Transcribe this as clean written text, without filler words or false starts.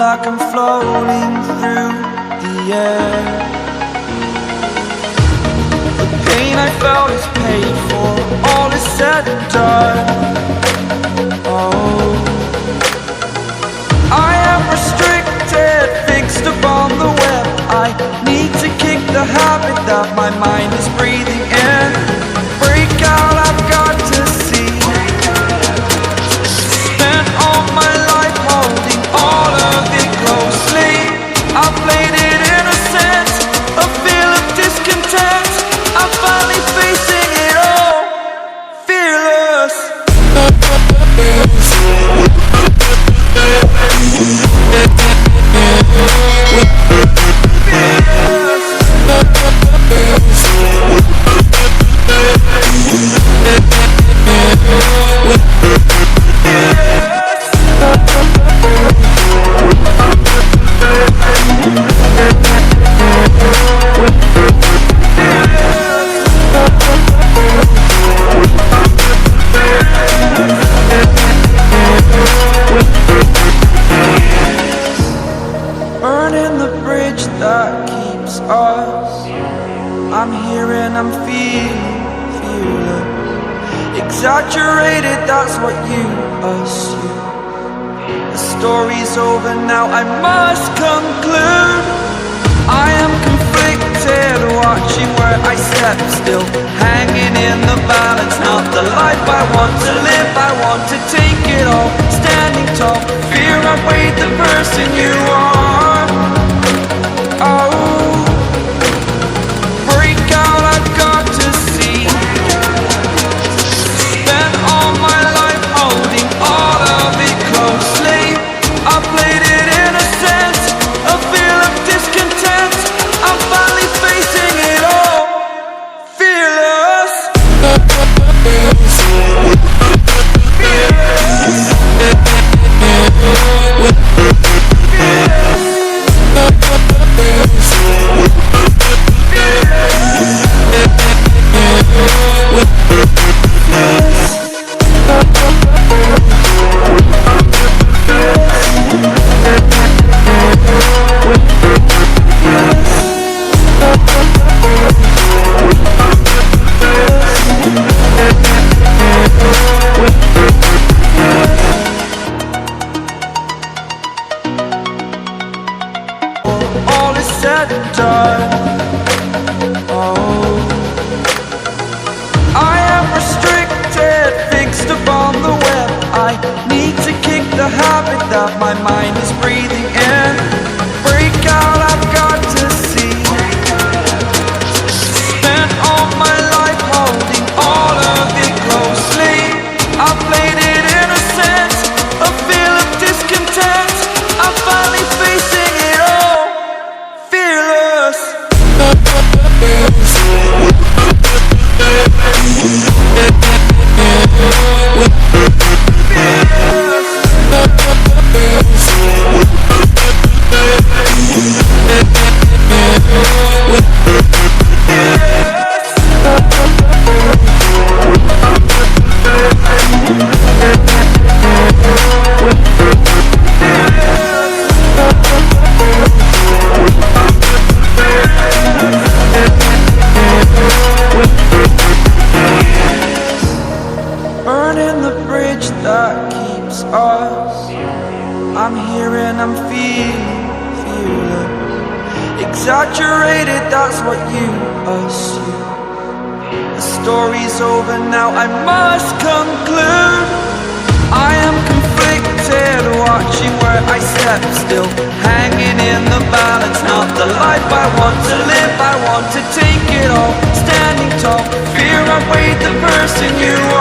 like I'm floating through the air. The pain I felt is paid for, all is said and done. Oh, I am restricted, fixed upon the web. I need to kick the habit that my mind is breathing in. Break out, I've got to see. Spent all my life holding all of it closely. I played it innocent, a feel of discontent. I'm finally facing it all, fearless. Burning the bridge that keeps us. I'm here and I'm feeling exaggerated, that's what you assume. The story's over now, I must conclude. I am conflicted, watching where I step still, hanging in the balance. Not the life I want to live, I want to take it all. Standing tall, fear I've weighed the person you are. Oh, break out, I've got to see. Spent all my life holding all of it closely. I played it innocent, a feel of discontent. I'm finally facing it all, fearless. All is said and done. Oh, I am restricted, fixed upon the web. I need to kick the habit that my mind is breathing in. Break out, I've got to see. Spent all my life holding all of it closely. I played it innocent, a feel of discontent. I'm finally facing it all, fearless. Burning the bridge that keeps us. I'm here and I'm feeling exaggerated, that's what you assume. The story's over now, I must conclude. I am conflicted, watching where I step still, hanging in the balance. Not the life I want to live, I want to take it all. Standing tall, fear I've weighed the person you are.